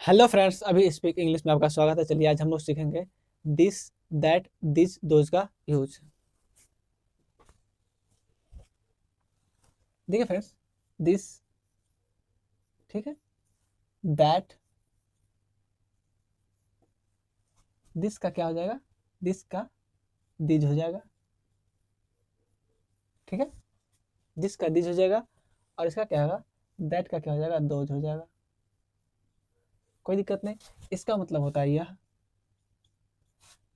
Hello friends, अभी speak English में आपका स्वागत है। चलिए आज हम लोग सीखेंगे दिस, दैट, दिस, दोज का यूज। देखिए फ्रेंड्स, दिस, ठीक है, दैट, दिस का क्या हो जाएगा, दिस का दिज हो जाएगा, ठीक है, दिस का दिज हो जाएगा। और इसका क्या होगा, दैट का क्या हो जाएगा, दोज हो जाएगा। कोई दिक्कत नहीं। इसका मतलब होता है यह,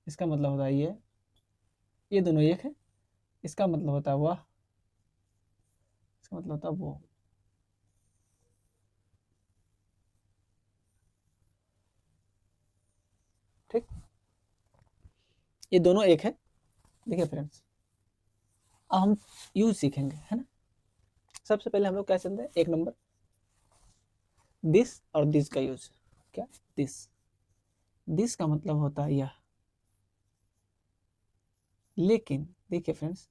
इसका मतलब होता है ये दोनों एक है। इसका मतलब होता है वह, इसका मतलब होता है वो। ठीक, ये दोनों एक है। देखिए फ्रेंड्स, अब हम यूज सीखेंगे, है ना। सबसे पहले हम लोग क्या चलते हैं, एक नंबर दिस और दिस का यूज। क्या, दिस, दिस का मतलब होता है यह। लेकिन देखिए फ्रेंड्स,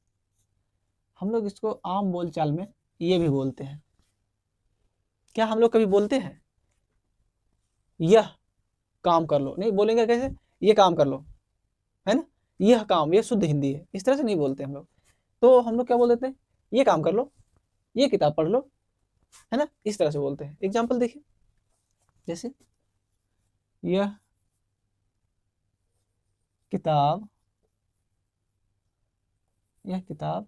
हम लोग इसको आम बोलचाल में ये भी बोलते हैं। क्या हम लोग कभी बोलते हैं यह काम कर लो? नहीं बोलेंगे। कैसे, ये काम कर लो, है ना। यह काम, ये शुद्ध हिंदी है, इस तरह से नहीं बोलते हम लोग। तो हम लोग क्या बोल देते हैं, ये काम कर लो, ये किताब पढ़ लो, है ना, इस तरह से बोलते हैं। एग्जाम्पल देखिए, जैसे यह किताब, यह किताब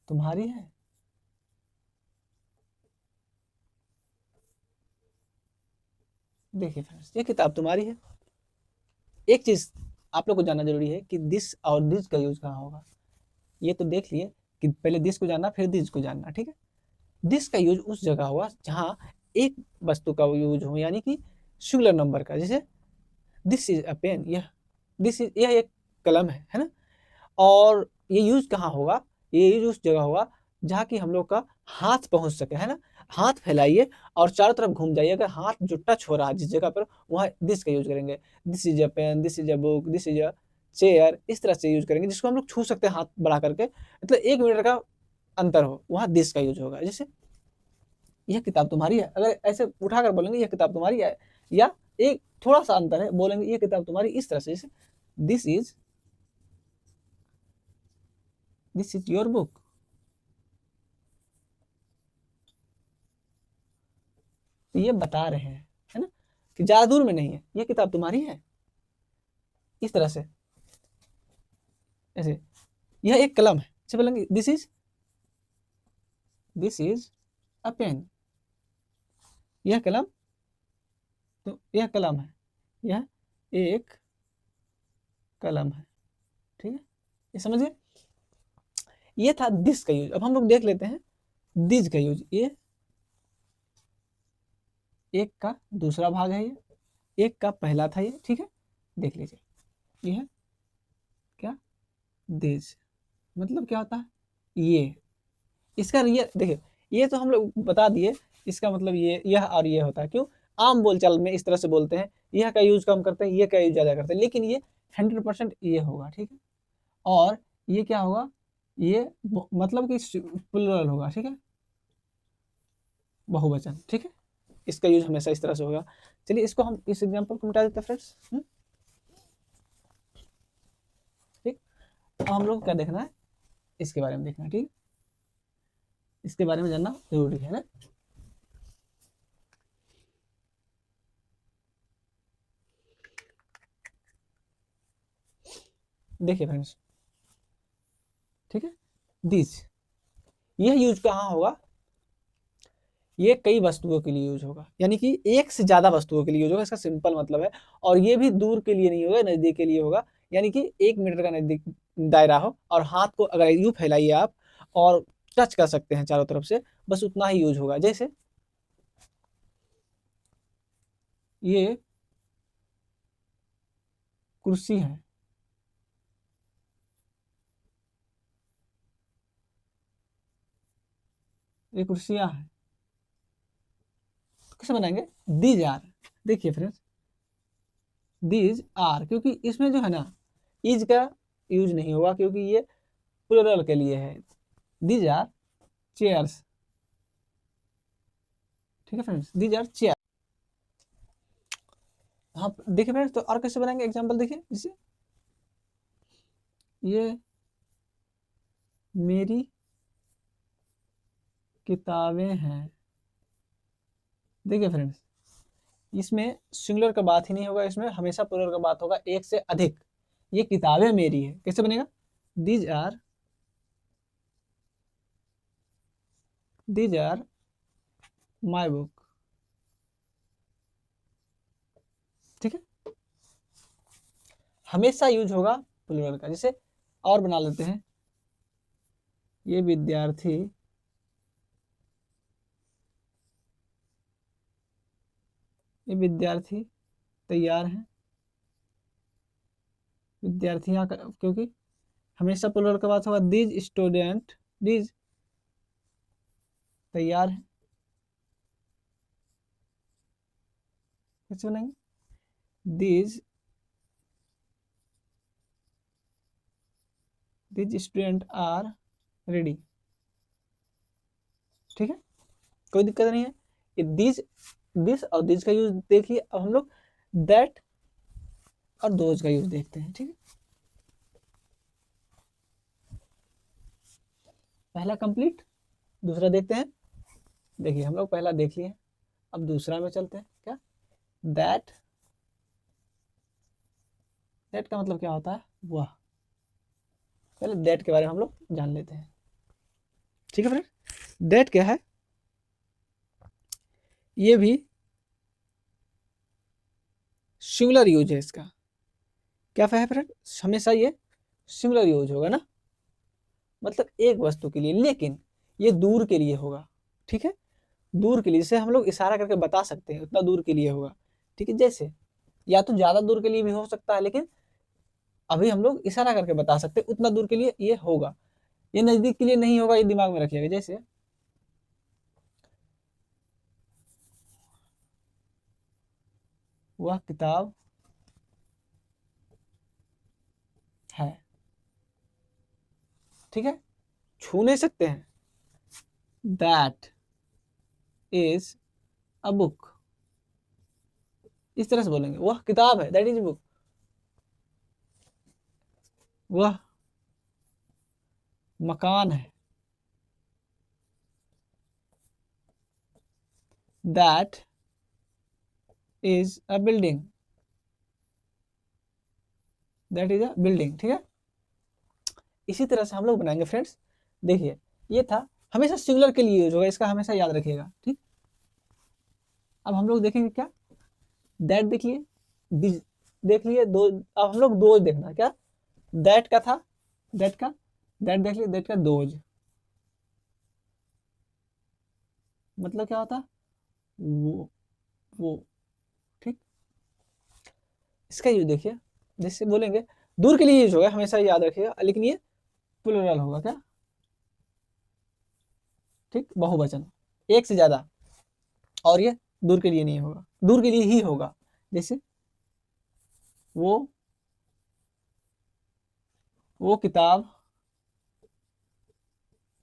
तुम्हारी है। देखिए फ्रेंड्स, ये किताब तुम्हारी है। एक चीज आप लोग को जानना जरूरी है कि दिस और दिस का यूज कहाँ होगा। ये तो देख लिए कि पहले दिस को जानना फिर दिस को जानना, ठीक है। दिस का यूज उस जगह होगा जहां एक वस्तु का यूज हो, यानी कि सिंगुलर नंबर का। जैसे दिस इज अ पेन, यह दिस इज, यह एक कलम है ना। और ये यूज कहाँ होगा, ये यूज उस जगह होगा जहाँ की हम लोग का हाथ पहुंच सके, है ना। हाथ फैलाइए और चारों तरफ घूम जाइए। अगर हाथ जो टच हो रहा है जिस जगह पर, वहाँ दिस का यूज करेंगे। This is a pen, this is a book, this is a chair, इस तरह से यूज करेंगे जिसको हम लोग छू सकते हैं हाथ बढ़ा करके। मतलब 1 मीटर का अंतर हो, वहाँ दिस का यूज होगा। जैसे यह किताब तुम्हारी है, अगर ऐसे उठाकर बोलेंगे यह किताब तुम्हारी है, या एक थोड़ा सा अंतर है, बोलेंगे यह किताब तुम्हारी, इस तरह से। जैसे this is, this is your book. ये बता रहे हैं, है ना, कि ज्यादा दूर में नहीं है, ये किताब तुम्हारी है, इस तरह से। ऐसे यह एक कलम है, जैसे बोलेंगे दिस इज अ पेन, यह कलम, तो यह कलम है, यह एक कलम है, ठीक है। ये समझिए, ये था दिस का यूज। अब हम लोग देख लेते हैं दिस का यूज। ये एक का दूसरा भाग है, ये एक का पहला था ये, ठीक है। देख लीजिए, ये है क्या, दिस, मतलब क्या होता है ये। इसका ये देखिए, ये तो हम लोग बता दिए। इसका मतलब ये, यह और ये होता है। क्यों, आम बोलचाल में इस तरह से बोलते हैं। यह का यूज कम करते हैं, ये का यूज ज्यादा करते हैं, लेकिन ये 100% ये होगा, ठीक है। और ये क्या होगा, ये मतलब कि प्लुरल होगा, ठीक है, बहुवचन, ठीक है। इसका यूज हमेशा इस तरह से होगा। चलिए इसको हम, इस एग्जाम्पल को मिटा देते हैं फ्रेंड्स। ठीक, अब हम लोग क्या देखना है, इसके बारे में देखना है, ठीक है। इसके बारे में जानना जरूरी है ना। देखिए फ्रेंड्स, ठीक है, दिस, यह यूज कहाँ होगा, ये कई वस्तुओं के लिए यूज होगा, यानी कि एक से ज्यादा वस्तुओं के लिए यूज होगा, इसका सिंपल मतलब है। और ये भी दूर के लिए नहीं होगा, नजदीक के लिए होगा। यानी कि 1 मीटर का नजदीक दायरा हो और हाथ को अगर यूं फैलाइए आप और टच कर सकते हैं चारों तरफ से, बस उतना ही यूज होगा। जैसे ये कुर्सी है, ये कुर्सियां हैं। कैसे बनाएंगे, दीज आर। देखिए फ्रेंड्स, दीज आर, क्योंकि इसमें जो है ना, इज का यूज नहीं होगा, क्योंकि ये प्लुरल के लिए है। दीज आर चेयर्स, ठीक है फ्रेंड्स, दीज आर चेयर। हाँ देखिए फ्रेंड्स, तो और कैसे बनाएंगे एग्जाम्पल देखिए, जैसे ये मेरी किताबें हैं। देखिए फ्रेंड्स, इसमें सिंगुलर का बात ही नहीं होगा, इसमें हमेशा प्लूरल का बात होगा, एक से अधिक। ये किताबें मेरी है, कैसे बनेगा? These are my book. ठीक है, हमेशा यूज होगा प्लूरल का। जैसे और बना लेते हैं, ये विद्यार्थी तैयार हैं। विद्यार्थियां क्योंकि हमेशा प्लूरल का बात होगा, दीज तैयार हैं। कैसे बनाएंगे? These student are ready. ठीक है, कोई दिक्कत नहीं है। ये दिस और दिस का यूज देखिए। अब हम लोग दैट और दोज का यूज देखते हैं। ठीक है, पहला कंप्लीट, दूसरा देखते हैं। देखिए हम लोग पहला देख लिए, अब दूसरा में चलते हैं। क्या? दैट का मतलब क्या होता है? वह। पहले दैट के बारे में हम लोग जान लेते हैं। ठीक है फ्रेंड, दैट क्या है? ये भी सिंगुलर यूज है इसका। क्या है फ्रेंड? हमेशा ये सिंगुलर यूज होगा ना, मतलब एक वस्तु के लिए, लेकिन ये दूर के लिए होगा। ठीक है, दूर के लिए, जिसे हम लोग इशारा करके बता सकते हैं उतना दूर के लिए होगा। ठीक है, जैसे या तो ज्यादा दूर के लिए भी हो सकता है, लेकिन अभी हम लोग इशारा करके बता सकते हैं उतना दूर के लिए ये होगा। ये नजदीक के लिए नहीं होगा, ये दिमाग में रखिएगा। जैसे वह किताब है। ठीक है, छू नहीं सकते हैं। That is a book. इस तरह से बोलेंगे, वह किताब है, दैट इज बुक। वह मकान है, दैट इज अ बिल्डिंग। ठीक है, इसी तरह से हम लोग बनाएंगे फ्रेंड्स। देखिए, ये था, हमेशा सिंगुलर के लिए यूज होगा, इसका हमेशा याद रखिएगा। ठीक, अब हम लोग देखेंगे क्या? दैट देख लिए, दिस देख लिए, दो। अब हम लोग दोज देखना। क्या? दैट का था, दैट का, दैट देख लिए, दैट का दोज मतलब क्या होता है? वो। ठीक, इसका यूज देखिए, जैसे बोलेंगे दूर के लिए यूज होगा, हमेशा याद रखिएगा, लेकिन ये प्लूरल होगा। क्या? ठीक, बहुवचन, एक से ज्यादा, और ये दूर के लिए नहीं होगा, दूर के लिए ही होगा। जैसे वो किताब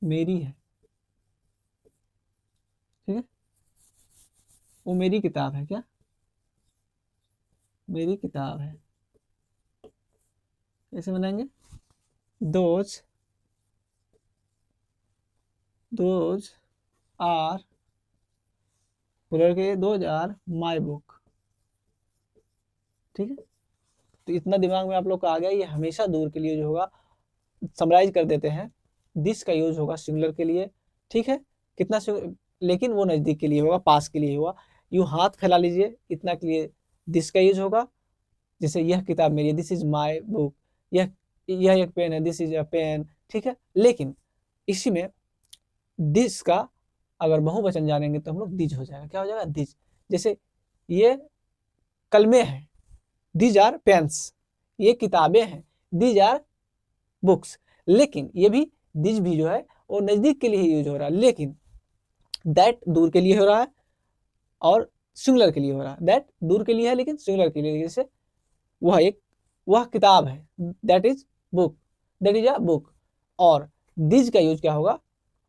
मेरी है। ठीक है, वो मेरी किताब है। क्या? मेरी किताब है। कैसे बनाएंगे? दोज आर, प्लूरल के, दोज आर माई बुक। ठीक है, तो इतना दिमाग में आप लोग का आ गया। ये हमेशा दूर के लिए जो होगा, समराइज कर देते हैं, दिस का यूज होगा सिंगुलर के लिए। ठीक है, कितना लेकिन वो नजदीक के लिए होगा, पास के लिए होगा। यूं हाथ फैला लीजिए, इतना के लिए दिस का यूज होगा। जैसे यह किताब मेरी, दिस इज माई बुक। यह एक पेन है, दिस इज अ पेन। ठीक है, लेकिन इसी में दिस का अगर बहुवचन जानेंगे तो हम लोग दिज हो जाएगा। क्या हो जाएगा? दिज। जैसे ये कलमे हैं, दीज आर पेन्स। ये किताबें हैं, दीज आर बुक्स। लेकिन ये भी दिज भी जो है वो नजदीक के लिए यूज हो रहा है, लेकिन दैट दूर के लिए हो रहा है और सिंगुलर के लिए हो रहा है। दैट दूर के लिए है लेकिन सिंगुलर के लिए। जैसे वह किताब है, that is book, that is a book. और दिज का यूज क्या होगा?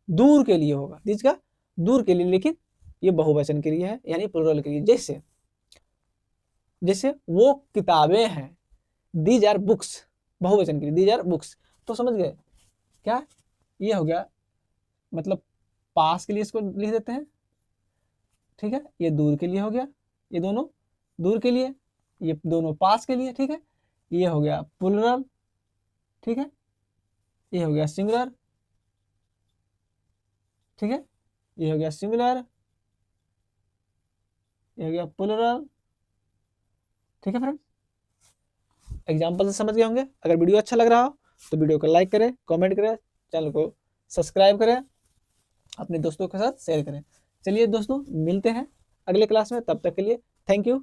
दूर के लिए होगा। दिज का दूर के लिए, लेकिन ये बहुवचन के लिए है, यानी प्लूरल के लिए। जैसे जैसे वो किताबें हैं, दीज आर बुक्स, बहुवचन के लिए दीज आर बुक्स, तो समझ गए क्या, ये हो गया, मतलब पास के लिए इसको लिख देते हैं, ठीक है, ये दूर के लिए हो गया, ये दोनों दूर के लिए, ये दोनों पास के लिए, ठीक है, ये हो गया प्लुरल, ठीक है, ये हो गया सिंगुलर, ठीक है, ये हो गया सिंगुलर, ये हो गया प्लुरल, ठीक है फ्रेंड। एग्जाम्पल से समझ गए होंगे। अगर वीडियो अच्छा लग रहा हो तो वीडियो को लाइक करें, कमेंट करें, चैनल को सब्सक्राइब करें, अपने दोस्तों के साथ शेयर करें। चलिए दोस्तों, मिलते हैं अगले क्लास में, तब तक के लिए थैंक यू।